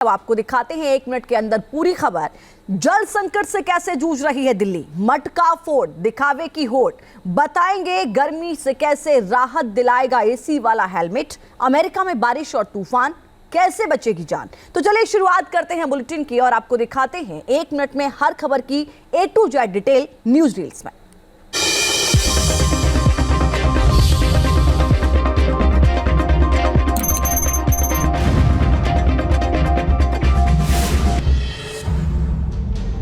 अब आपको दिखाते हैं 1 मिनट के अंदर पूरी खबर। जल संकट से कैसे जूझ रही है दिल्ली, मटका फोड़, दिखावे की होड़। बताएंगे गर्मी से कैसे राहत दिलाएगा एसी वाला हेलमेट। अमेरिका में बारिश और तूफान, कैसे बचेगी जान। तो चलिए शुरुआत करते हैं बुलेटिन की और आपको दिखाते हैं 1 मिनट में हर खबर की A to Z detail news reels में।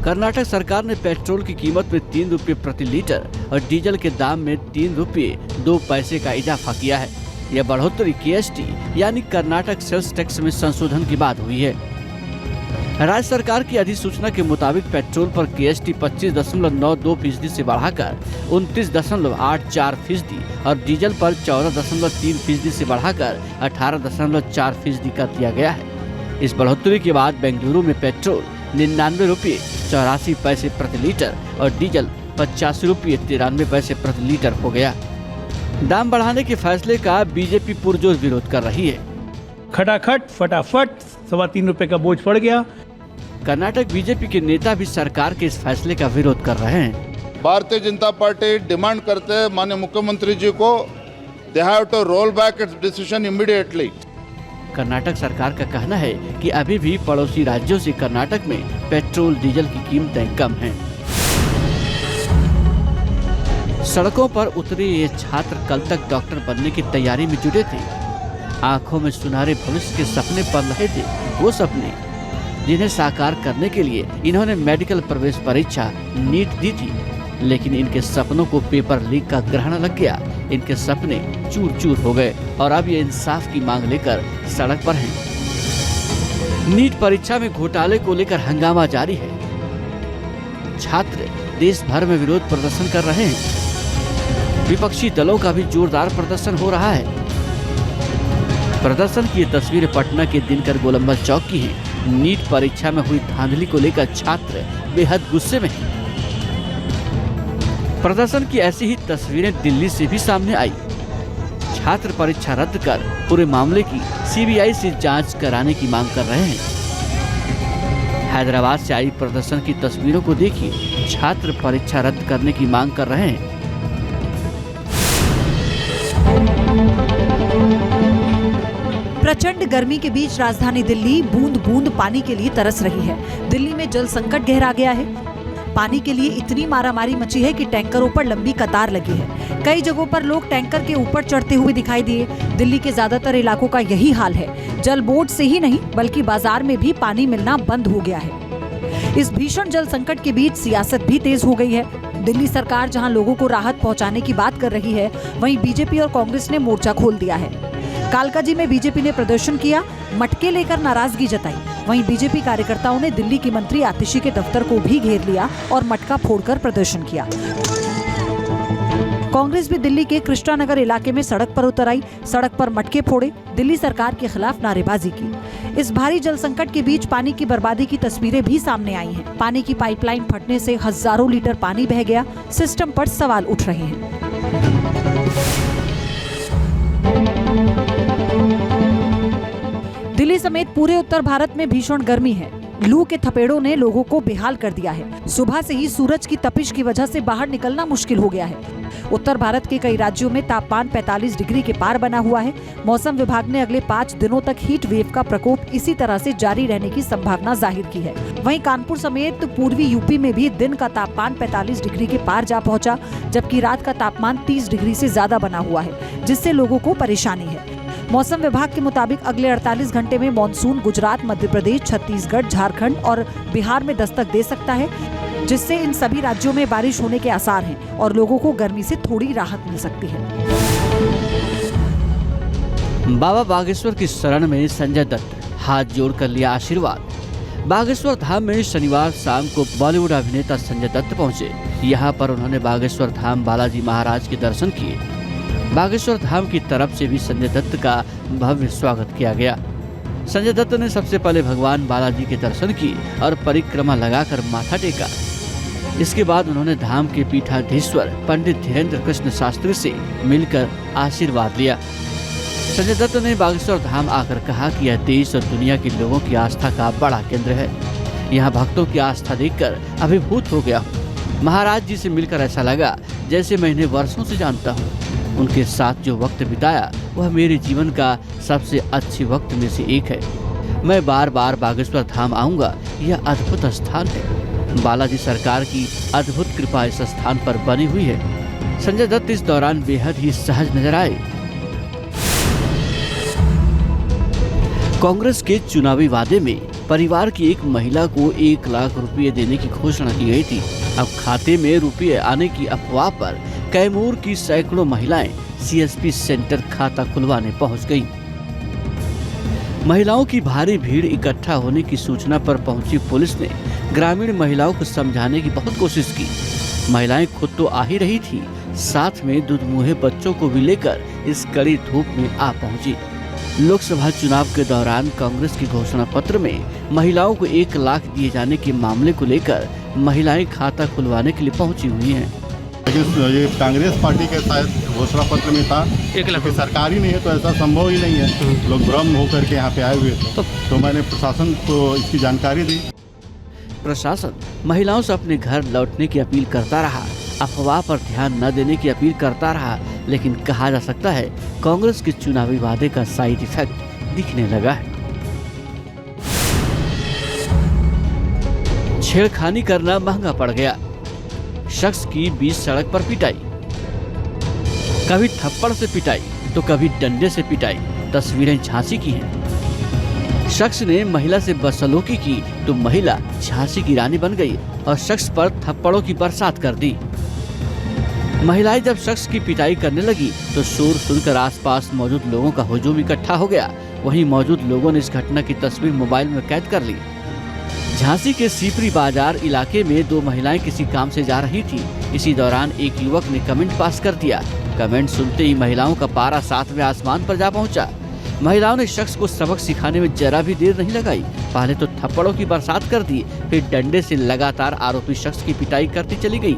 कर्नाटक सरकार ने पेट्रोल की कीमत में 3 रुपये प्रति लीटर और डीजल के दाम में 3 रुपये 2 पैसे का इजाफा किया है। यह बढ़ोतरी KST यानी कर्नाटक सेल्स टैक्स में संशोधन की बात हुई है। राज्य सरकार की अधिसूचना के मुताबिक पेट्रोल पर KST 25.92% से बढ़ाकर 29.84% और डीजल पर 14.3% से बढ़ाकर 18.4% कर दिया गया है। इस बढ़ोतरी के बाद बेंगलुरु में पेट्रोल 99 रुपये 84 पैसे प्रति लीटर और डीजल 85 रुपये 93 पैसे प्रति लीटर हो गया। दाम बढ़ाने के फैसले का बीजेपी पुरजोर विरोध कर रही है। खटाखट फटाफट 3.25 रुपए का बोझ पड़ गया। कर्नाटक बीजेपी के नेता भी सरकार के इस फैसले का विरोध कर रहे हैं। भारतीय जनता पार्टी डिमांड करते हैं माननीय मुख्यमंत्री जी को, they have to roll back its decision immediately. Karnataka सरकार का कहना है कि अभी भी पड़ोसी राज्यों से कर्नाटक में पेट्रोल डीजल की कीमतें कम हैं। सड़कों पर उतरे ये छात्र कल तक डॉक्टर बनने की तैयारी में जुटे थे। आंखों में सुनहरे भविष्य के सपने पल रहे थे, वो सपने जिन्हें साकार करने के लिए इन्होंने मेडिकल प्रवेश परीक्षा नीट दी थी। लेकिन इनके सपनों को पेपर लीक का ग्रहण लग गया। इनके सपने चूर चूर हो गए और अब ये इंसाफ की मांग लेकर सड़क पर हैं। नीट परीक्षा में घोटाले को लेकर हंगामा जारी है। छात्र देश भर में विरोध प्रदर्शन कर रहे हैं। विपक्षी दलों का भी जोरदार प्रदर्शन हो रहा है। प्रदर्शन की ये तस्वीरें पटना के दिनकर गोलंबर चौक की हैं। नीट परीक्षा में हुई धांधली को लेकर छात्र बेहद गुस्से में हैं। प्रदर्शन की ऐसी ही तस्वीरें दिल्ली से भी सामने आई। छात्र परीक्षा रद्द कर पूरे मामले की CBI से जांच कराने की मांग कर रहे हैं। हैदराबाद से आई प्रदर्शन की तस्वीरों को देखिए। छात्र परीक्षा रद्द करने की मांग कर रहे हैं। प्रचंड गर्मी के बीच राजधानी दिल्ली बूंद बूंद पानी के लिए तरस रही है। दिल्ली में जल संकट गहरा गया है। पानी के लिए इतनी मारामारी मची है कि टैंकरों पर लंबी कतार लगी है। कई जगहों पर लोग टैंकर के ऊपर चढ़ते हुए दिखाई दिए। दिल्ली के ज्यादातर इलाकों का यही हाल है। जल बोर्ड से ही नहीं बल्कि बाजार में भी पानी मिलना बंद हो गया है। इस भीषण जल संकट के बीच सियासत भी तेज हो गई है। दिल्ली सरकार जहां लोगों को राहत पहुंचाने की बात कर रही है, वहीं बीजेपी और कांग्रेस ने मोर्चा खोल दिया है। कालकाजी में बीजेपी ने प्रदर्शन किया, मटके लेकर नाराजगी जताई। वहीं बीजेपी कार्यकर्ताओं ने दिल्ली की मंत्री आतिशी के दफ्तर को भी घेर लिया और मटका फोड़कर प्रदर्शन किया। कांग्रेस भी दिल्ली के कृष्णानगर इलाके में सड़क पर उतर आई, सड़क पर मटके फोड़े, दिल्ली सरकार के खिलाफ नारेबाजी की। इस भारी जल संकट के बीच पानी की बर्बादी की तस्वीरें भी सामने आई हैं। पानी की पाइपलाइन फटने से हजारों लीटर पानी बह गया। सिस्टम पर सवाल उठ रहे हैं। दिल्ली समेत पूरे उत्तर भारत में भीषण गर्मी है। लू के थपेड़ों ने लोगों को बेहाल कर दिया है। सुबह से ही सूरज की तपिश की वजह से बाहर निकलना मुश्किल हो गया है। उत्तर भारत के कई राज्यों में तापमान 45 डिग्री के पार बना हुआ है। मौसम विभाग ने अगले 5 दिनों तक हीट वेव का प्रकोप इसी तरह से जारी रहने की संभावना जाहिर की है। वहीं कानपुर समेत पूर्वी यूपी में भी दिन का तापमान 45 डिग्री के पार जा पहुंचा, जबकि रात का तापमान 30 डिग्री से ज्यादा बना हुआ है, जिससे लोगों को परेशानी है। मौसम विभाग के मुताबिक अगले 48 घंटे में मानसून गुजरात, मध्य प्रदेश, छत्तीसगढ़, झारखंड और बिहार में दस्तक दे सकता है, जिससे इन सभी राज्यों में बारिश होने के आसार हैं और लोगों को गर्मी से थोड़ी राहत मिल सकती है। बाबा बागेश्वर की शरण में संजय दत्त हाथ जोड़कर लिया आशीर्वाद। बागेश्वर धाम में शनिवार शाम को बॉलीवुड अभिनेता संजय दत्त पहुंचे। यहाँ पर उन्होंने बागेश्वर धाम बालाजी महाराज के दर्शन किए। बागेश्वर धाम की तरफ से भी संजय दत्त का भव्य स्वागत किया गया। संजय दत्त ने सबसे पहले भगवान बालाजी के दर्शन किए और परिक्रमा लगाकर माथा टेका। इसके बाद उन्होंने धाम के पीठाधीश्वर पंडित धीरेन्द्र कृष्ण शास्त्री से मिलकर आशीर्वाद लिया। संजय दत्त ने बागेश्वर धाम आकर कहा कि यह देश और दुनिया के लोगों की आस्था का बड़ा केंद्र है। यहाँ भक्तों की आस्था देखकर अभिभूत हो गया हूँ। महाराज जी से मिलकर ऐसा लगा जैसे मैं इन्हें वर्षों से जानता हूँ। उनके साथ जो वक्त बिताया वह मेरे जीवन का सबसे अच्छे वक्त में से एक है। मैं बार बार बागेश्वर धाम आऊँगा। यह अद्भुत स्थान है। बालाजी सरकार की अद्भुत कृपा इस स्थान पर बनी हुई है। संजय दत्त इस दौरान बेहद ही सहज नजर आए। कांग्रेस के चुनावी वादे में परिवार की एक महिला को 1 लाख रुपए देने की घोषणा की गई थी। अब खाते में रुपये आने की अफवाह पर कैमूर की सैकड़ों महिलाएं सीएसपी सेंटर खाता खुलवाने पहुंच गईं। महिलाओं की भारी भीड़ इकट्ठा होने की सूचना पर पहुंची पुलिस ने ग्रामीण महिलाओं को समझाने की बहुत कोशिश की। महिलाएं खुद तो आ ही रही थी, साथ में दुधमुहे बच्चों को भी लेकर इस कड़ी धूप में आ पहुंची। लोकसभा चुनाव के दौरान कांग्रेस के घोषणा पत्र में महिलाओं को 1 लाख दिए जाने के मामले को लेकर महिलाएं खाता खुलवाने के लिए पहुंची हुई हैं। लेकिन ये कांग्रेस पार्टी के शायद घोषणा पत्र में था, 1 लाख सरकार ही नहीं है तो ऐसा संभव ही नहीं है। लोग भ्रम होकर के यहाँ पे आए हुए थे, तो मैंने प्रशासन को इसकी जानकारी दी। प्रशासन महिलाओं से अपने घर लौटने की अपील करता रहा, अफवाह पर ध्यान न देने की अपील करता रहा, लेकिन कहा जा सकता है कांग्रेस के चुनावी वादे का साइड इफेक्ट दिखने लगा है। छेड़खानी करना महंगा पड़ गया। शख्स की बीच सड़क पर पिटाई, कभी थप्पड़ से पिटाई तो कभी डंडे से पिटाई। तस्वीरें झांसी की हैं। शख्स ने महिला से बदसलूकी की तो महिला झांसी की रानी बन गई और शख्स पर थप्पड़ों की बरसात कर दी। महिलाएं जब शख्स की पिटाई करने लगी तो शोर सुनकर आसपास मौजूद लोगों का हुजूम इकट्ठा हो गया। वहीं मौजूद लोगों ने इस घटना की तस्वीर मोबाइल में कैद कर ली। झांसी के सीपरी बाजार इलाके में 2 महिलाएं किसी काम से जा रही थी। इसी दौरान एक युवक ने कमेंट पास कर दिया। कमेंट सुनते ही महिलाओं का पारा 7वें आसमान पर जा पहुंचा। महिलाओं ने शख्स को सबक सिखाने में जरा भी देर नहीं लगाई। पहले तो थप्पड़ों की बरसात कर दी, फिर डंडे से लगातार आरोपी शख्स की पिटाई करती चली गई।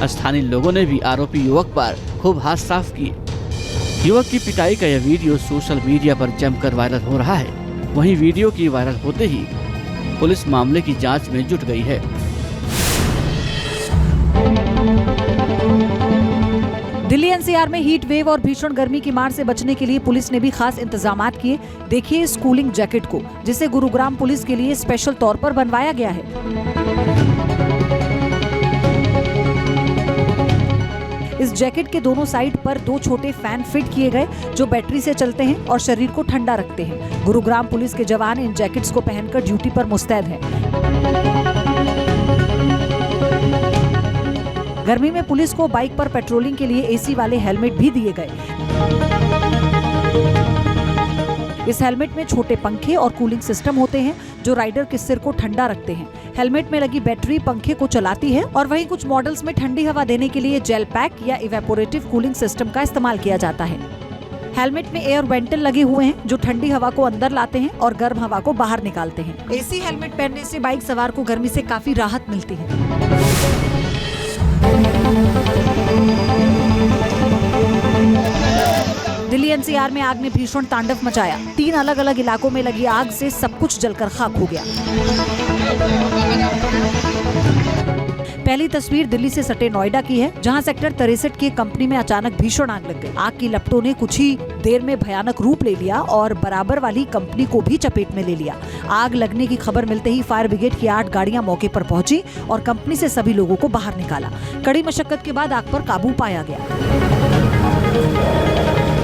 स्थानीय लोगों ने भी आरोपी युवक पर खूब हाथ साफ किए। युवक की पिटाई का यह वीडियो सोशल मीडिया पर जमकर वायरल हो रहा है। वहीं वीडियो की वायरल होते ही पुलिस मामले की जांच में जुट गई है। दिल्ली एनसीआर में हीट वेव और भीषण गर्मी की मार से बचने के लिए पुलिस ने भी खास इंतजामात किए। देखिए इस कूलिंग जैकेट को, जिसे गुरुग्राम पुलिस के लिए स्पेशल तौर पर बनवाया गया है। इस जैकेट के दोनों साइड पर 2 छोटे फैन फिट किए गए जो बैटरी से चलते हैं और शरीर को ठंडा रखते हैं। गुरुग्राम पुलिस के जवान इन जैकेट्स को पहनकर ड्यूटी पर मुस्तैद हैं। गर्मी में पुलिस को बाइक पर पेट्रोलिंग के लिए एसी वाले हेलमेट भी दिए गए। इस हेलमेट में छोटे पंखे और कूलिंग सिस्टम होते हैं जो राइडर के सिर को ठंडा रखते हैं। हेलमेट में लगी बैटरी पंखे को चलाती है और वहीं कुछ मॉडल्स में ठंडी हवा देने के लिए जेल पैक या इवेपोरेटिव कूलिंग सिस्टम का इस्तेमाल किया जाता है। हेलमेट में एयर वेंटल लगे हुए हैं जो ठंडी हवा को अंदर लाते हैं और गर्म हवा को बाहर निकालते हैं। एसी हेलमेट पहनने से बाइक सवार को गर्मी से काफी राहत मिलती है। दिल्ली एनसीआर में आग ने भीषण तांडव मचाया। 3 अलग अलग इलाकों में लगी आग से सब कुछ जलकर खाक हो गया। पहली तस्वीर दिल्ली से सटे नोएडा की है, जहां सेक्टर 63 की कंपनी में अचानक भीषण आग लग गई। आग की लपटों ने कुछ ही देर में भयानक रूप ले लिया और बराबर वाली कंपनी को भी चपेट में ले लिया। आग लगने की खबर मिलते ही फायर ब्रिगेड की 8 गाड़ियां मौके पर पहुंची और कंपनी से सभी लोगों को बाहर निकाला। कड़ी मशक्कत के बाद आग पर काबू पाया गया।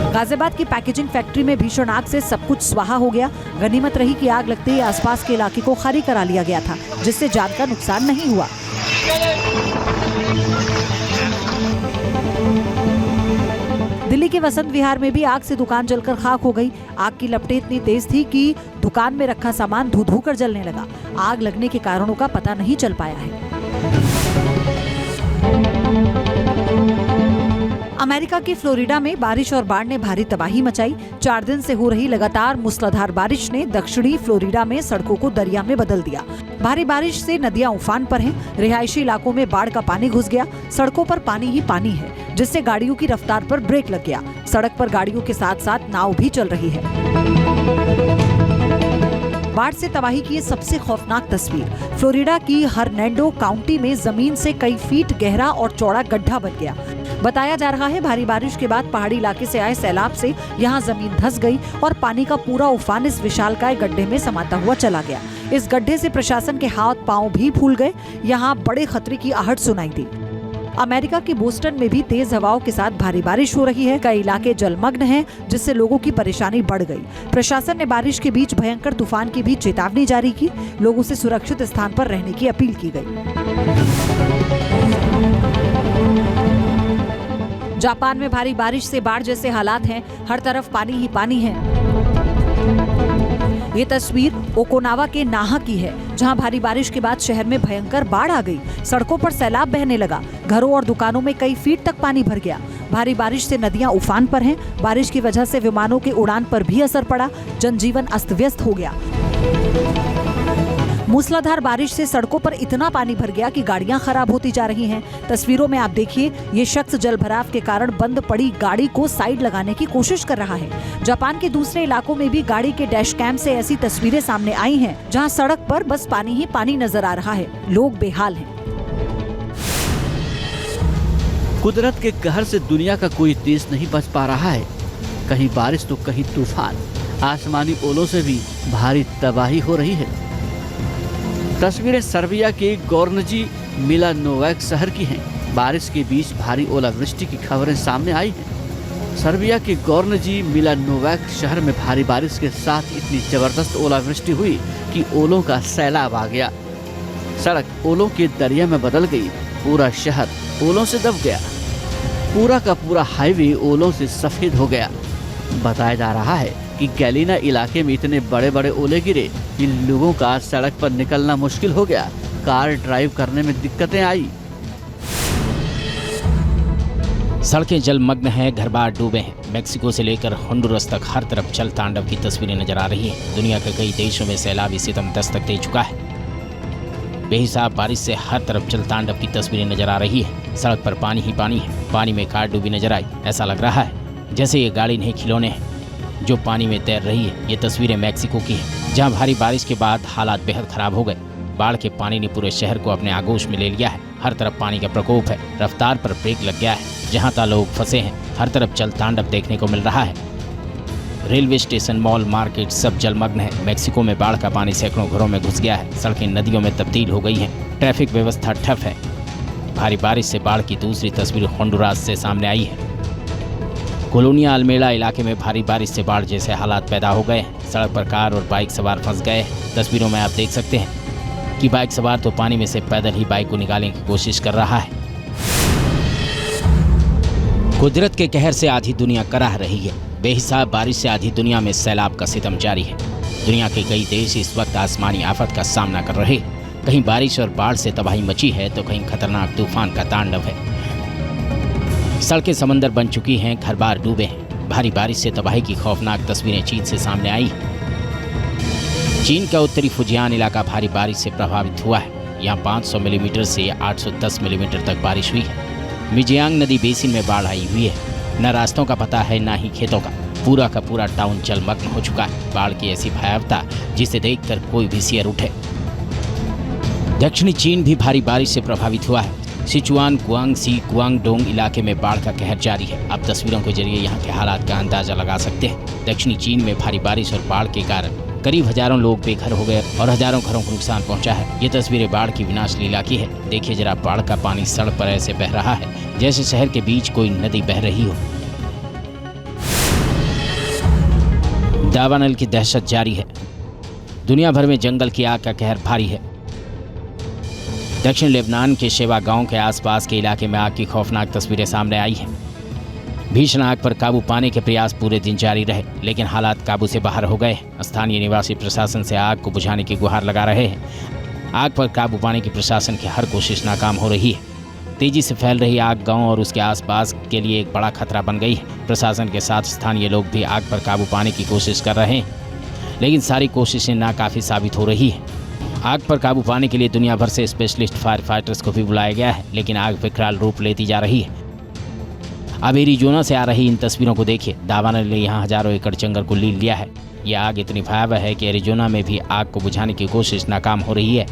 गाजियाबाद की पैकेजिंग फैक्ट्री में भीषण आग से सब कुछ स्वाहा हो गया। गनीमत रही कि आग लगते ही आसपास के इलाके को खाली करा लिया गया था, जिससे जान का नुकसान नहीं हुआ। दिल्ली के वसंत विहार में भी आग से दुकान जलकर खाक हो गई। आग की लपटें इतनी तेज थी कि दुकान में रखा सामान धू धू कर जलने लगा। आग लगने के कारणों का पता नहीं चल पाया है। अमेरिका के फ्लोरिडा में बारिश और बाढ़ ने भारी तबाही मचाई। 4 दिन से हो रही लगातार मूसलाधार बारिश ने दक्षिणी फ्लोरिडा में सड़कों को दरिया में बदल दिया। भारी बारिश से नदियां उफान पर हैं। रिहायशी इलाकों में बाढ़ का पानी घुस गया। सड़कों पर पानी ही पानी है, जिससे गाड़ियों की रफ्तार पर ब्रेक लग गया। सड़क पर गाड़ियों के साथ साथ नाव भी चल रही है। बाढ़ से तबाही की ये सबसे खौफनाक तस्वीर। फ्लोरिडा की हर्नैंडो काउंटी में जमीन से कई फीट गहरा और चौड़ा गड्ढा बन गया। बताया जा रहा है भारी बारिश के बाद पहाड़ी इलाके से आए सैलाब से यहाँ जमीन धंस गई और पानी का पूरा उफान इस विशालकाय गड्ढे में समाता हुआ चला गया। इस गड्ढे से प्रशासन के हाथ पांव भी फूल गए। यहाँ बड़े खतरे की आहट सुनाई दी। अमेरिका के बोस्टन में भी तेज हवाओं के साथ भारी बारिश हो रही है। कई इलाके जलमग्न हैं, जिससे लोगों की परेशानी बढ़ गई। प्रशासन ने बारिश के बीच भयंकर तूफान की भी चेतावनी जारी की। लोगों से सुरक्षित स्थान पर रहने की अपील की गई। जापान में भारी बारिश से बाढ़ जैसे हालात हैं। हर तरफ पानी ही पानी है। ये तस्वीर ओकिनावा के नाहा की है, जहां भारी बारिश के बाद शहर में भयंकर बाढ़ आ गई। सड़कों पर सैलाब बहने लगा। घरों और दुकानों में कई फीट तक पानी भर गया। भारी बारिश से नदियां उफान पर हैं। बारिश की वजह से विमानों के उड़ान पर भी असर पड़ा। जनजीवन अस्त व्यस्त हो गया। मूसलाधार बारिश से सड़कों पर इतना पानी भर गया कि गाड़ियां खराब होती जा रही हैं। तस्वीरों में आप देखिए, ये शख्स जलभराव के कारण बंद पड़ी गाड़ी को साइड लगाने की कोशिश कर रहा है। जापान के दूसरे इलाकों में भी गाड़ी के डैश कैम से ऐसी तस्वीरें सामने आई हैं, जहां सड़क पर बस पानी ही पानी नजर आ रहा है। लोग बेहाल हैं। कुदरत के कहर से दुनिया का कोई देश नहीं बच पा रहा है। कहीं बारिश तो कहीं तूफान। आसमानी ओलों से भी भारी तबाही हो रही है। तस्वीरें सर्बिया के गोर्नजी मिलानोवैक शहर की हैं। बारिश के बीच भारी ओलावृष्टि की खबरें सामने आई हैं। सर्बिया के गोर्नजी मिलानोवैक शहर में भारी बारिश के साथ इतनी जबरदस्त ओलावृष्टि हुई कि ओलों का सैलाब आ गया। सड़क ओलों के दरिया में बदल गई। पूरा शहर ओलों से दब गया। पूरा का पूरा हाईवे ओलों से सफेद हो गया। बताया जा रहा है कि गैलिना इलाके में इतने बड़े बड़े ओले गिरे कि लोगों का सड़क पर निकलना मुश्किल हो गया। कार ड्राइव करने में दिक्कतें आई। सड़कें जलमग्न हैं, घर बार डूबे हैं। मेक्सिको से लेकर होंडुरस तक हर तरफ जल तांडव की तस्वीरें नजर आ रही हैं। दुनिया के कई देशों में सैलाबी सितम दस्तक दे चुका है। बेहिसाब बारिश से हर तरफ जल तांडव की तस्वीरें नजर आ रही है। सड़क पर पानी ही पानी है। पानी में कार डूबी नजर आई। ऐसा लग रहा है जैसे ये गाड़ी नहीं, खिलौने हैं जो पानी में तैर रही है। ये तस्वीरें मैक्सिको की हैं, जहां भारी बारिश के बाद हालात बेहद खराब हो गए। बाढ़ के पानी ने पूरे शहर को अपने आगोश में ले लिया है। हर तरफ पानी का प्रकोप है। रफ्तार पर ब्रेक लग गया है। जहां तक लोग फंसे हैं, हर तरफ जल तांडव देखने को मिल रहा है। रेलवे स्टेशन, मॉल, मार्केट सब जलमग्न है। मैक्सिको में बाढ़ का पानी सैकड़ों घरों में घुस गया है। सड़कें नदियों में तब्दील हो गई हैं। ट्रैफिक व्यवस्था ठप है। भारी बारिश से बाढ़ की दूसरी तस्वीर होंडुरास से सामने आई है। कोलोनिया अल्मेड़ा इलाके में भारी बारिश से बाढ़ जैसे हालात पैदा हो गए हैं। सड़क पर कार और बाइक सवार फंस गए हैं। तस्वीरों में आप देख सकते हैं कि बाइक सवार तो पानी में से पैदल ही बाइक को निकालने की कोशिश कर रहा है। कुदरत के कहर से आधी दुनिया कराह रही है। बेहिसाब बारिश से आधी दुनिया में सैलाब का सितम जारी है। दुनिया के कई देश इस वक्त आसमानी आफत का सामना कर रहे हैं। कहीं बारिश और बाढ़ से तबाही मची है तो कहीं खतरनाक तूफान का तांडव है। सड़कें समंदर बन चुकी हैं। घर बार डूबे हैं। भारी बारिश से तबाही की खौफनाक तस्वीरें चीन से सामने आई। चीन का उत्तरी फुजियान इलाका भारी बारिश से प्रभावित हुआ है। यहाँ 500 मिलीमीटर से 810 मिलीमीटर तक बारिश हुई है। मिजियांग नदी बेसिन में बाढ़ आई हुई है। न रास्तों का पता है, न ही खेतों का। पूरा का पूरा टाउन जलमग्न हो चुका है। बाढ़ की ऐसी भयावता जिसे देखकर कोई भी सियर उठे। दक्षिणी चीन भी भारी बारिश से प्रभावित हुआ है। सिचुआन, गुआंगसी, गुआंगडोंग इलाके में बाढ़ का कहर जारी है। आप तस्वीरों के जरिए यहाँ के हालात का अंदाजा लगा सकते हैं। दक्षिणी चीन में भारी बारिश और बाढ़ के कारण करीब हजारों लोग बेघर हो गए और हजारों घरों को नुकसान पहुंचा है। ये तस्वीरें बाढ़ की विनाश लीला की है। देखिए जरा, बाढ़ का पानी सड़क पर ऐसे बह रहा है जैसे शहर के बीच कोई नदी बह रही हो। दावानल की दहशत जारी है। दुनिया भर में जंगल की आग का कहर भारी है। दक्षिण लेबनान के शेवा गांव के आसपास के इलाके में आग की खौफनाक तस्वीरें सामने आई हैं। भीषण आग पर काबू पाने के प्रयास पूरे दिन जारी रहे, लेकिन हालात काबू से बाहर हो गए। स्थानीय निवासी प्रशासन से आग को बुझाने की गुहार लगा रहे हैं। आग पर काबू पाने की प्रशासन की हर कोशिश नाकाम हो रही है। तेजी से फैल रही आग गांव और उसके आसपास के लिए एक बड़ा खतरा बन गई है। प्रशासन के साथ स्थानीय लोग भी आग पर काबू पाने की कोशिश कर रहे हैं, लेकिन सारी कोशिशें नाकाफी साबित हो रही है। आग पर काबू पाने के लिए दुनिया भर से स्पेशलिस्ट फायर फाइटर्स को भी बुलाया गया है, लेकिन आग विकराल रूप लेती जा रही है। अब एरिजोना से आ रही इन तस्वीरों को देखिए। दावानल ने यहाँ हजारों एकड़ जंगल को लील लिया है। यह आग इतनी भयावह है कि एरिजोना में भी आग को बुझाने की कोशिश नाकाम हो रही है।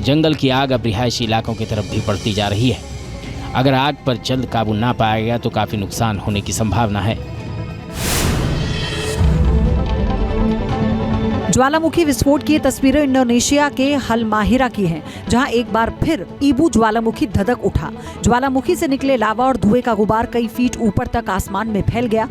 जंगल की आग अब रिहायशी इलाकों की तरफ भी बढ़ती जा रही है। अगर आग पर जल्द काबू ना पाया गया तो काफी नुकसान होने की संभावना है। ज्वालामुखी विस्फोट की तस्वीरें इंडोनेशिया के हलमाहिरा की हैं, जहां एक बार फिर ईबू ज्वालामुखी धधक उठा। ज्वालामुखी से निकले लावा और धुएं का गुबार कई फीट ऊपर तक आसमान में फैल गया।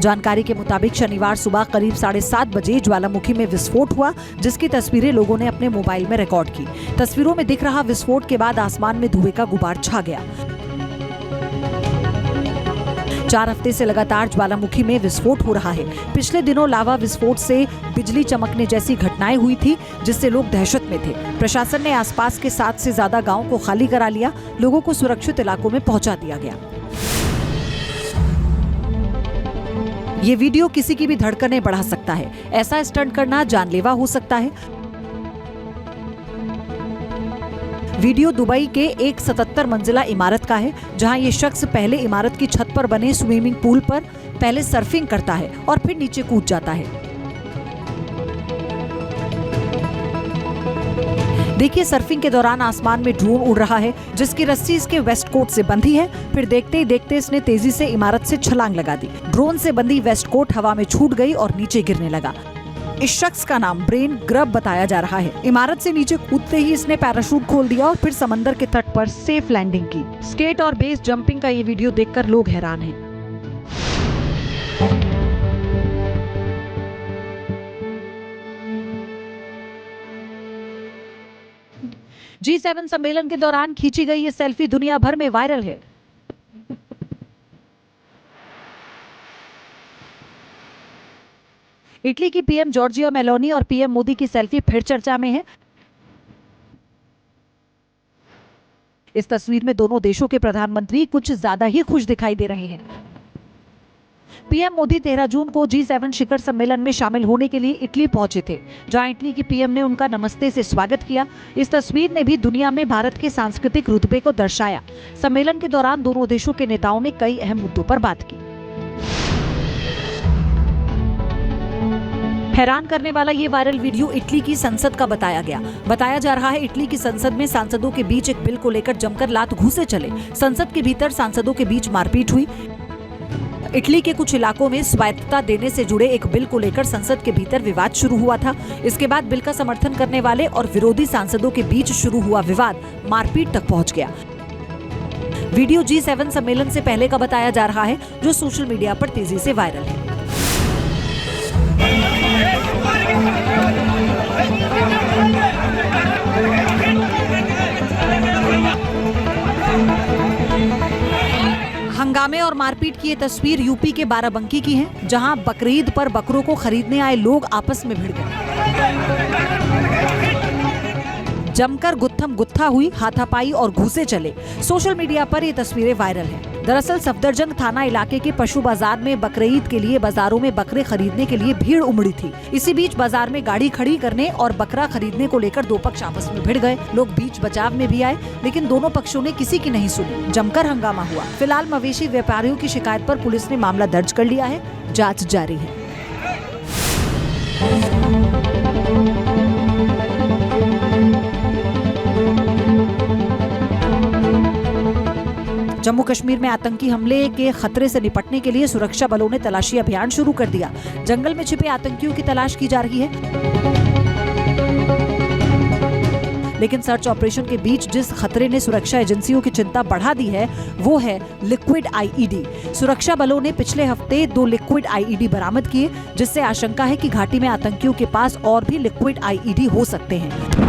जानकारी के मुताबिक शनिवार सुबह करीब 7:30 बजे ज्वालामुखी में विस्फोट हुआ, जिसकी तस्वीरें लोगों ने अपने मोबाइल में रिकॉर्ड की। तस्वीरों में दिख रहा विस्फोट के बाद आसमान में धुएं का गुबार छा गया। 4 हफ्ते से लगातार ज्वालामुखी में विस्फोट हो रहा है। पिछले दिनों लावा विस्फोट से बिजली चमकने जैसी घटनाएं हुई थी, जिससे लोग दहशत में थे। प्रशासन ने आसपास के 7 से ज्यादा गांवों को खाली करा लिया। लोगों को सुरक्षित इलाकों में पहुंचा दिया गया। ये वीडियो किसी की भी धड़कनें बढ़ा सकता है। ऐसा स्टंट करना जानलेवा हो सकता है। वीडियो दुबई के एक 77 मंजिला इमारत का है, जहां ये शख्स पहले इमारत की छत पर बने स्विमिंग पूल पर पहले सर्फिंग करता है और फिर नीचे कूद जाता है। देखिए, सर्फिंग के दौरान आसमान में ड्रोन उड़ रहा है, जिसकी रस्सी इसके वेस्ट कोट से बंधी है। फिर देखते ही देखते इसने तेजी से इमारत से छलांग लगा दी। ड्रोन से बंधी वेस्ट कोट हवा में छूट गई और नीचे गिरने लगा। इस शख्स का नाम ब्रेन ग्रब बताया जा रहा है। इमारत से नीचे कूदते ही इसने पैराशूट खोल दिया और फिर समंदर के तट पर सेफ लैंडिंग की। स्केट और बेस जंपिंग का ये वीडियो देखकर लोग हैरान हैं। G7 सम्मेलन के दौरान खींची गई ये सेल्फी दुनिया भर में वायरल है। इटली की पीएम जॉर्जिया मेलोनी और पीएम मोदी की सेल्फी फिर चर्चा में है। इस तस्वीर में दोनों देशों के प्रधानमंत्री कुछ ज्यादा ही खुश दिखाई दे रहे हैं। पीएम मोदी 13 जून को G7 शिखर सम्मेलन में शामिल होने के लिए इटली पहुंचे थे, जहां इटली की पीएम ने उनका नमस्ते से स्वागत किया। इस तस्वीर ने भी दुनिया में भारत के सांस्कृतिक रुतबे को दर्शाया। सम्मेलन के दौरान दोनों देशों के नेताओं ने कई अहम मुद्दों पर बात की। हैरान करने वाला ये वायरल वीडियो इटली की संसद का बताया गया। बताया जा रहा है इटली की संसद में सांसदों के बीच एक बिल को लेकर जमकर लात घूंसे चले। संसद के भीतर सांसदों के बीच मारपीट हुई। इटली के कुछ इलाकों में स्वायत्तता देने से जुड़े एक बिल को लेकर संसद के भीतर विवाद शुरू हुआ था। इसके बाद बिल का समर्थन करने वाले और विरोधी सांसदों के बीच शुरू हुआ विवाद मारपीट तक पहुंच गया। वीडियो G7 सम्मेलन से पहले का बताया जा रहा है, जो सोशल मीडिया पर तेजी से वायरल है। हंगामे और मारपीट की ये तस्वीर यूपी के बाराबंकी की है, जहां बकरीद पर बकरों को खरीदने आए लोग आपस में भिड़ गए। जमकर गुत्थम गुत्था हुई, हाथापाई और घूसे चले। सोशल मीडिया पर ये तस्वीरें वायरल हैं। दरअसल सफदरजंग थाना इलाके के पशु बाजार में बकरीद के लिए बाजारों में बकरे खरीदने के लिए भीड़ उमड़ी थी। इसी बीच बाजार में गाड़ी खड़ी करने और बकरा खरीदने को लेकर दो पक्ष आपस में भिड़ गए। लोग बीच बचाव में भी आए, लेकिन दोनों पक्षों ने किसी की नहीं सुनी। जमकर हंगामा हुआ। फिलहाल मवेशी व्यापारियों की शिकायत पर पुलिस ने मामला दर्ज कर लिया है। जांच जारी है। जम्मू कश्मीर में आतंकी हमले के खतरे से निपटने के लिए सुरक्षा बलों ने तलाशी अभियान शुरू कर दिया। जंगल में छिपे आतंकियों की तलाश की जा रही है। लेकिन सर्च ऑपरेशन के बीच जिस खतरे ने सुरक्षा एजेंसियों की चिंता बढ़ा दी है, वो है लिक्विड आईईडी। सुरक्षा बलों ने पिछले हफ्ते 2 लिक्विड आईईडी बरामद किए, जिससे आशंका है कि घाटी में आतंकियों के पास और भी लिक्विड आईईडी हो सकते हैं।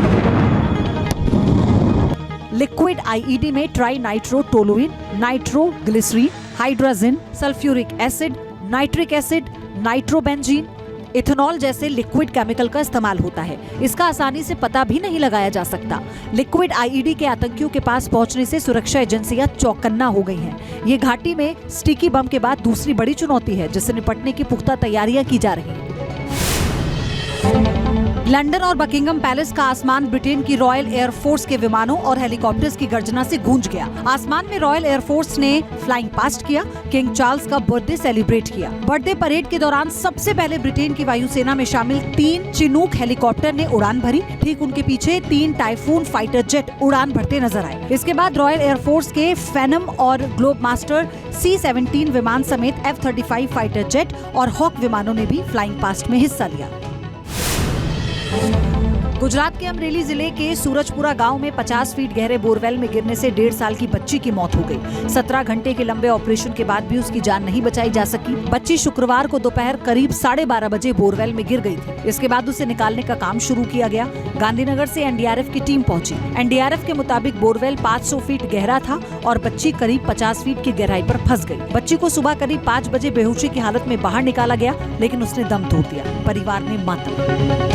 लिक्विड आईईडी में trinitrotoluene, nitroglycerine, hydrazine, sulphuric acid, nitric acid, nitrobenzene, ethanol जैसे लिक्विड केमिकल का इस्तेमाल होता है। इसका आसानी से पता भी नहीं लगाया जा सकता। लिक्विड आईईडी के आतंकियों के पास पहुंचने से सुरक्षा एजेंसियां चौकन्ना हो गई हैं। ये घाटी में स्टिकी बम के बाद दूसरी बड़ी चुनौती है, जिससे निपटने की पुख्ता तैयारियां की जा रही हैं। लंदन और बकिंगम पैलेस का आसमान ब्रिटेन की रॉयल एयरफोर्स के विमानों और हेलीकॉप्टर्स की गर्जना से गूंज गया। आसमान में रॉयल एयरफोर्स ने फ्लाइंग पास्ट किया, किंग चार्ल्स का बर्थडे सेलिब्रेट किया। बर्थडे परेड के दौरान सबसे पहले ब्रिटेन की वायुसेना में शामिल 3 चिनूक हेलीकॉप्टर ने उड़ान भरी। ठीक उनके पीछे 3 टाइफून फाइटर जेट उड़ान भरते नजर आए। इसके बाद रॉयल एयरफोर्स के फैनम और ग्लोबमास्टर C-17 विमान समेत F-35 फाइटर जेट और हॉक विमानों ने भी फ्लाइंग पास्ट में हिस्सा लिया। गुजरात के अमरेली जिले के सूरजपुरा गांव में 50 फीट गहरे बोरवेल में गिरने से 1.5 साल की बच्ची की मौत हो गई। 17 घंटे के लंबे ऑपरेशन के बाद भी उसकी जान नहीं बचाई जा सकी। बच्ची शुक्रवार को दोपहर करीब 12:30 बजे बोरवेल में गिर गई थी। इसके बाद उसे निकालने का काम शुरू किया गया। गांधीनगर से एनडीआरएफ की टीम पहुंची। एनडीआरएफ के मुताबिक बोरवेल 500 फीट गहरा था और बच्ची करीब 50 फीट की गहराई पर फंस गई। बच्ची को सुबह करीब 5 बजे बेहोशी की हालत में बाहर निकाला गया, लेकिन उसने दम तोड़ दिया। परिवार में मातम।